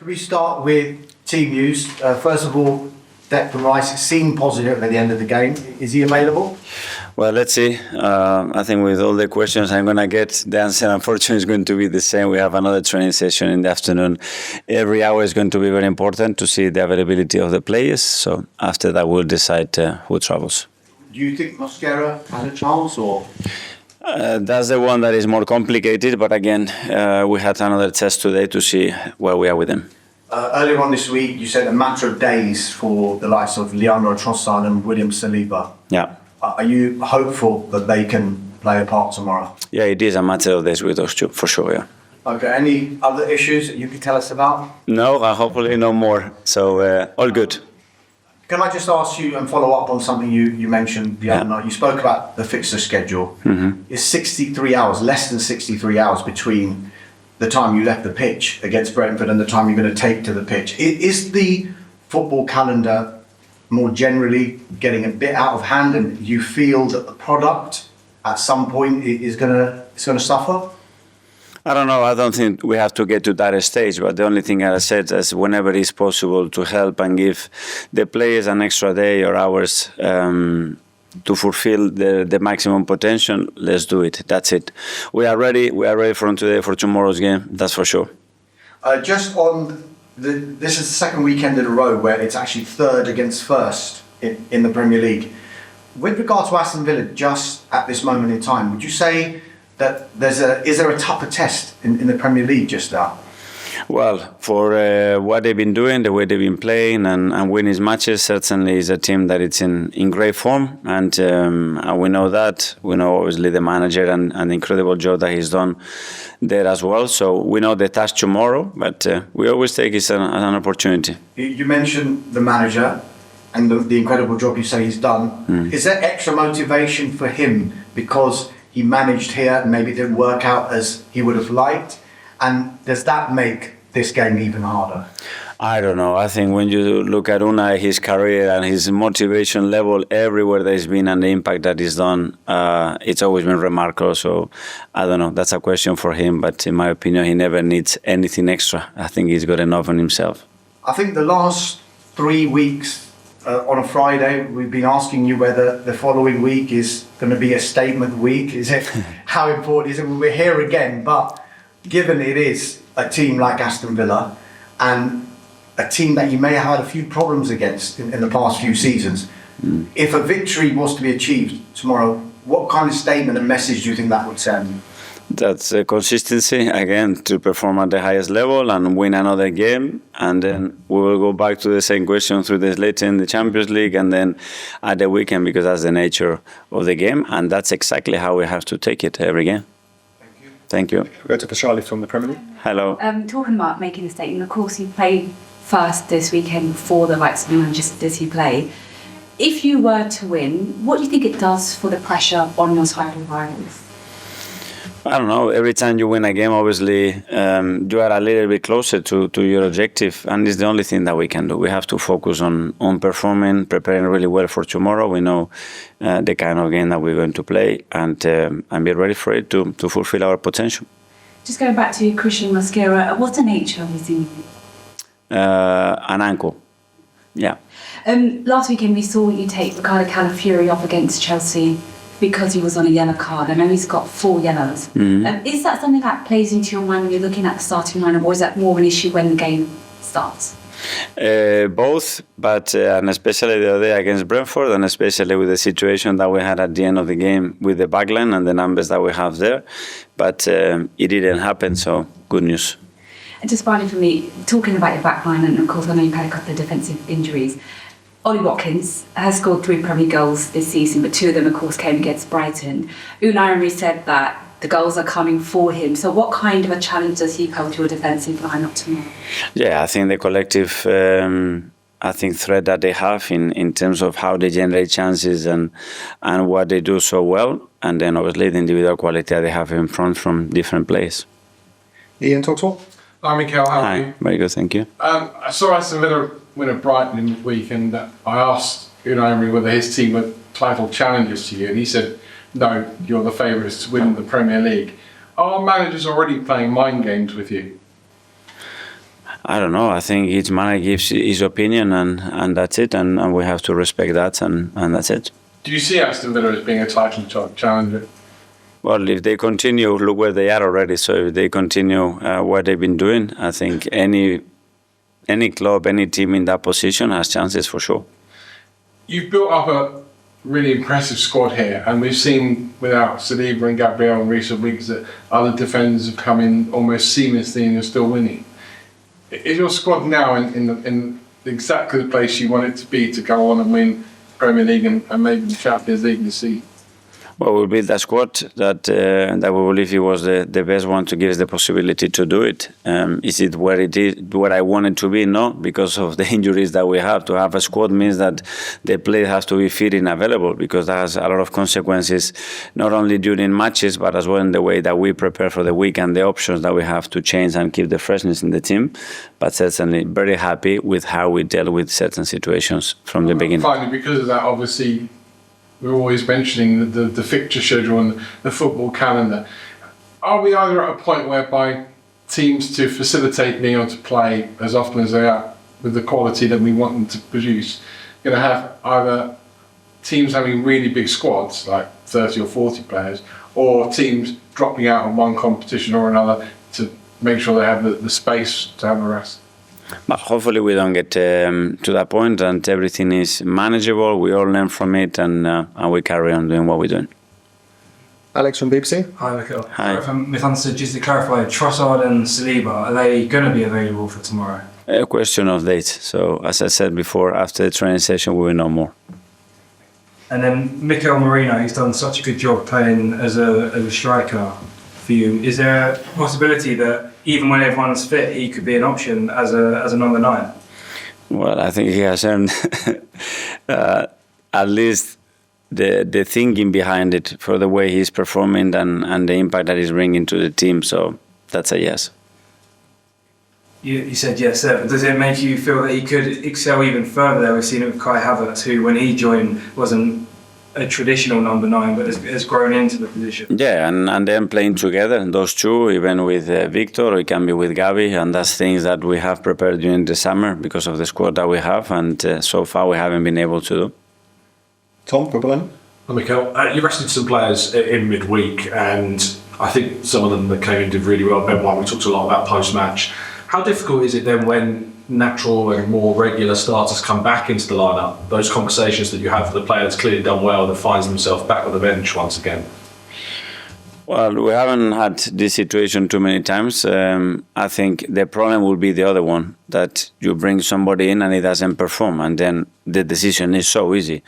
Can we start with team news? First of all, Declan Rice seemed positive at the end of the game. Is he available? Well, let's see. I think with all the questions I'm going to get, the answer unfortunately is going to be the same. We have another training session in the afternoon. Every hour is going to be very important to see the availability of the players. So after that, we'll decide who travels. Do you think Mosquera had a chance or...? That's the one that is more complicated. But again, we had another test today to see where we are with him. Earlier on this week, you said a matter of days for the likes of Leandro Trossard and William Saliba. Yeah. Are you hopeful that they can play a part tomorrow? Yeah, it is a matter of days with those two, for sure, yeah. Okay, any other issues that you can tell us about? No, hopefully no more. So, all good. Can I just ask you and follow up on something you mentioned the other night? You spoke about the fixture schedule. Mm-hmm. It's 63 hours, less than 63 hours between the time you left the pitch against Brentford and the time you're going to take to the pitch. Is the football calendar more generally getting a bit out of hand, and you feel that the product at some point is going to suffer? I don't know. I don't think we have to get to that stage. But the only thing I said is whenever it's possible to help and give the players an extra day or hours to fulfill the maximum potential, let's do it. That's it. We are ready. We are ready from today for tomorrow's game. That's for sure. Just on this is the second weekend in a row where it's actually third against first in the Premier League. With regard to Aston Villa, just at this moment in time, would you say that is there a tougher test in the Premier League just now? Well, for what they've been doing, the way they've been playing and winning matches, certainly is a team that it's in great form. And we know that. We know obviously the manager and the incredible job that he's done there as well. So we know the task tomorrow, but we always take it as an opportunity. You mentioned the manager and the incredible job you say he's done. Mm. Is there extra motivation for him because he managed here and maybe it didn't work out as he would have liked? And does that make this game even harder? I don't know. I think when you look at Unai, his career and his motivation level everywhere that he's been and the impact that he's done, it's always been remarkable. So I don't know. That's a question for him. But in my opinion, he never needs anything extra. I think he's got enough on himself. I think the last 3 weeks on a Friday, we've been asking you whether the following week is going to be a statement week. Is it? How important is it? We're here again, but given it is a team like Aston Villa and a team that you may have had a few problems against in the past few seasons, if a victory was to be achieved tomorrow, what kind of statement and message do you think that would send? That's consistency, again, to perform at the highest level and win another game. And then we will go back to the same question 3 days later in the Champions League and then at the weekend, because that's the nature of the game. And that's exactly how we have to take it every game. Thank you. We'll go to Charlie from the Premier League. Hello. Talking about making a statement, of course you play first this weekend for the likes of England, just as you play. If you were to win, what do you think it does for the pressure on your title rivals? I don't know. Every time you win a game, obviously, you are a little bit closer to your objective, and it's the only thing that we can do. We have to focus on performing, preparing really well for tomorrow. We know the kind of game that we're going to play, and be ready for it to fulfill our potential. Just going back to Cristhian Mosquera, what's the nature of his injury? An ankle. Yeah. Last weekend we saw you take Ricardo Calafiori off against Chelsea because he was on a yellow card. I know he's got 4 yellows. Mm-hmm. Is that something that plays into your mind when you're looking at the starting lineup, or is that more of an issue when the game starts? Both, but and especially the other day against Brentford, and especially with the situation that we had at the end of the game with the backline and the numbers that we have there. But it didn't happen, so good news. And just finally for me, talking about your backline, and of course I know you've had a couple of defensive injuries. Ollie Watkins has scored 3 Premier goals this season, but 2 of them, of course, came against Brighton. Unai Emery said that the goals are coming for him. So what kind of a challenge does he pose to your defensive lineup tomorrow? Yeah, I think the collective threat that they have in terms of how they generate chances and what they do so well, and then obviously the individual quality that they have in front from different players. Ian, talk to all. Hi, Mikel. How are you? Hi, very good, thank you. I saw Aston Villa win at Brighton in the week, and I asked Unai Emery whether his team were title challengers to you, and he said, no, you're the favourites to win the Premier League. Are managers already playing mind games with you? I don't know. I think each man gives his opinion, and that's it. And we have to respect that, and that's it. Do you see Aston Villa as being a title challenger? Well, if they continue, look where they are already. So if they continue what they've been doing, I think any club, any team in that position has chances for sure. You've built up a really impressive squad here, and we've seen without Saliba and Gabriel in recent weeks that other defenders have come in almost seamlessly and you're still winning. Is your squad now in exactly the place you want it to be to go on and win Premier League and maybe the Champions League this season? Well, we built a squad that we believe it was the best one to give us the possibility to do it. Is it where I want it to be? No, because of the injuries that we have. To have a squad means that the player has to be fit and available, because that has a lot of consequences, not only during matches, but as well in the way that we prepare for the week and the options that we have to change and keep the freshness in the team. But certainly very happy with how we dealt with certain situations from the beginning. Finally, because of that, obviously, we're always mentioning the fixture schedule and the football calendar. Are we either at a point whereby teams, to facilitate being able to play as often as they are with the quality that we want them to produce, going to have either teams having really big squads, like 30 or 40 players, or teams dropping out of one competition or another to make sure they have the space to have a rest? But hopefully we don't get to that point, and everything is manageable. We all learn from it, and we carry on doing what we're doing. Alex from BBC. Hi, Mikel. Hi. If I'm misunderstood, just to clarify, Trossard and Saliba, are they going to be available for tomorrow? A question of dates. So, as I said before, after the training session, we will know more. And then Mikel Merino, he's done such a good job playing as a striker for you. Is there a possibility that even when everyone's fit, he could be an option as a number 9? Well, I think he has earned at least the thinking behind it for the way he's performing and the impact that he's bringing to the team. So that's a yes. You said yes there, but does it make you feel that he could excel even further there? We've seen it with Kai Havertz, who when he joined wasn't a traditional number 9, but has grown into the position. Yeah, and then playing together, those two, even with Victor, or it can be with Gavi, and that's things that we have prepared during the summer because of the squad that we have, and so far we haven't been able to do. Tom from Berlin. Well, Mikel, you rested some players in midweek, and I think some of them that came in did really well. Ben White, we talked a lot about post-match. How difficult is it then when natural and more regular starters come back into the lineup? Those conversations that you have for the player that's clearly done well that finds himself back on the bench once again. Well, we haven't had this situation too many times. I think the problem will be the other one, that you bring somebody in and he doesn't perform, and then the decision is so easy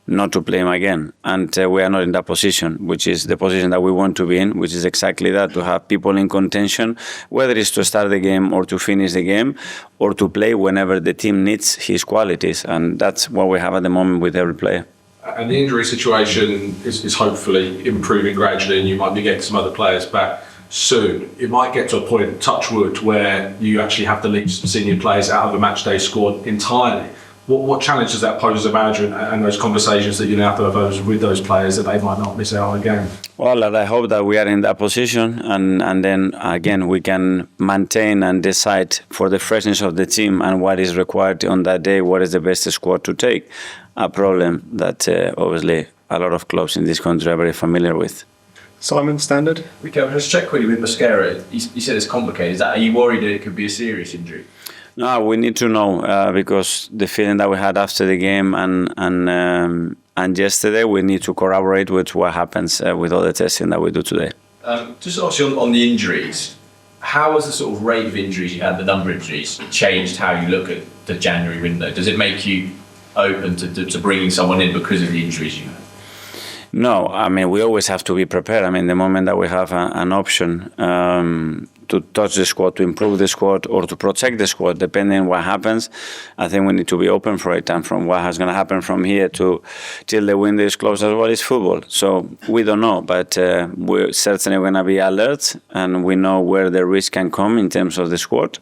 not to play him again. And we are not in that position, which is the position that we want to be in, which is exactly that, to have people in contention, whether it's to start the game or to finish the game or to play whenever the team needs his qualities. And that's what we have at the moment with every player. And the injury situation is hopefully improving gradually, and you might be getting some other players back soon. It might get to a point, touch wood, where you actually have to leave some senior players out of the matchday squad entirely. What challenge does that pose as a manager, and those conversations that you now have to have with those players that they might not miss out on a game? Well, I hope that we are in that position, and then again we can maintain and decide for the freshness of the team and what is required on that day, what is the best squad to take. A problem that obviously a lot of clubs in this country are very familiar with. Simon, Standard. Mikel, just check quickly with Mosquera. You said it's complicated. Are you worried that it could be a serious injury? No, we need to know because the feeling that we had after the game and yesterday, we need to corroborate with what happens with all the testing that we do today. Just obviously on the injuries, how has the sort of rate of injuries you had, the number of injuries, changed how you look at the January window? Does it make you open to bringing someone in because of the injuries you had? No, I mean, we always have to be prepared. I mean, the moment that we have an option to touch the squad, to improve the squad, or to protect the squad, depending on what happens, I think we need to be open for it. And from what is going to happen from here till the window is closed as well is football. So we don't know, but we're certainly going to be alert, and we know where the risk can come in terms of the squad,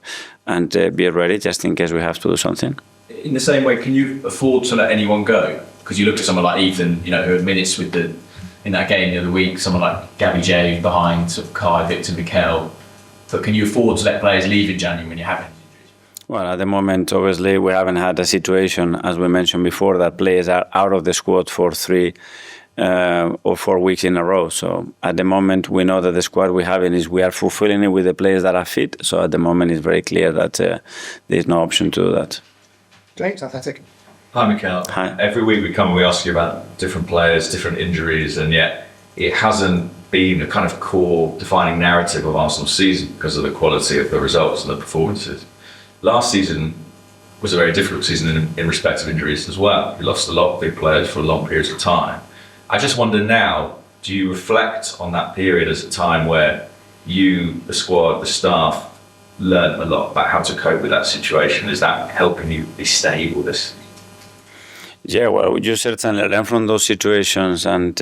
and be ready just in case we have to do something. In the same way, can you afford to let anyone go? Because you looked at someone like Ethan, who had minutes in that game the other week, someone like Gabby J behind sort of Kai, Victor, Mikel. But can you afford to let players leave in January when you have any injuries? Well, at the moment, obviously, we haven't had a situation, as we mentioned before, that players are out of the squad for 3 or 4 weeks in a row. So at the moment, we know that the squad we have we are fulfilling it with the players that are fit. So at the moment, it's very clear that there's no option to do that. James, Athletic. Hi, Mikel. Hi. Every week we come and we ask you about different players, different injuries, and yet it hasn't been a kind of core defining narrative of Arsenal's season because of the quality of the results and the performances. Last season was a very difficult season in respect of injuries as well. We lost a lot of big players for long periods of time. I just wonder now, do you reflect on that period as a time where you, the squad, the staff, learned a lot about how to cope with that situation? Is that helping you be stable this? Yeah, well, you certainly learn from those situations, and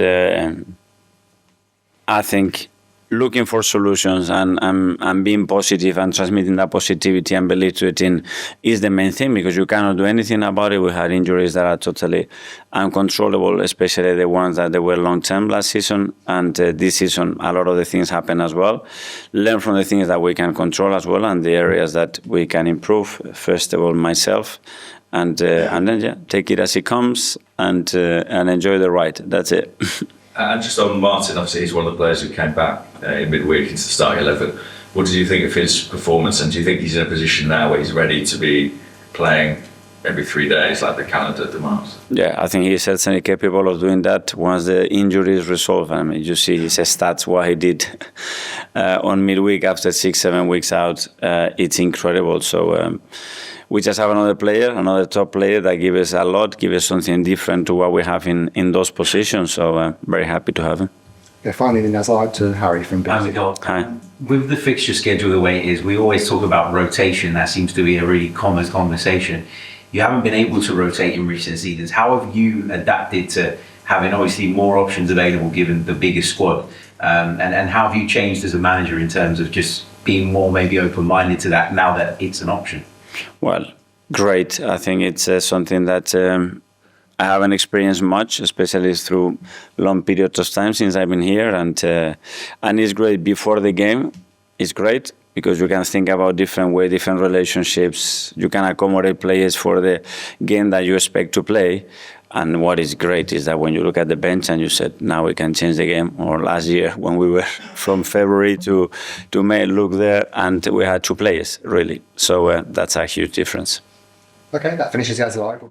I think looking for solutions and being positive and transmitting that positivity and belief to the team is the main thing, because you cannot do anything about it. We had injuries that are totally uncontrollable, especially the ones that they were long-term last season, and this season a lot of the things happen as well. Learn from the things that we can control as well, and the areas that we can improve. First of all, myself, and then take it as it comes and enjoy the ride. That's it. And just on Martin, obviously he's one of the players who came back in midweek into the starting 11. What did you think of his performance, and do you think he's in a position now where he's ready to be playing every 3 days like the calendar demands? Yeah, I think he's certainly capable of doing that once the injury is resolved. I mean, you see his stats, what he did on midweek after 6-7 weeks out. It's incredible. So we just have another top player that gives us a lot, gives us something different to what we have in those positions. So very happy to have him. Okay, finally, then that's out to Harry from Hi, BBC. Mikel. Hi. With the fixture schedule the way it is, we always talk about rotation. That seems to be a really common conversation. You haven't been able to rotate in recent seasons. How have you adapted to having obviously more options available given the bigger squad? And how have you changed as a manager in terms of just being more maybe open-minded to that now that it's an option? Well, great. I think it's something that I haven't experienced much, especially through long periods of time since I've been here. And it's great before the game. It's great because you can think about different ways, different relationships. You can accommodate players for the game that you expect to play. And what is great is that when you look at the bench and you said, now we can change the game, or last year when we were from February to May, look there, and we had 2 players, really. So that's a huge difference. Okay, that finishes the Live.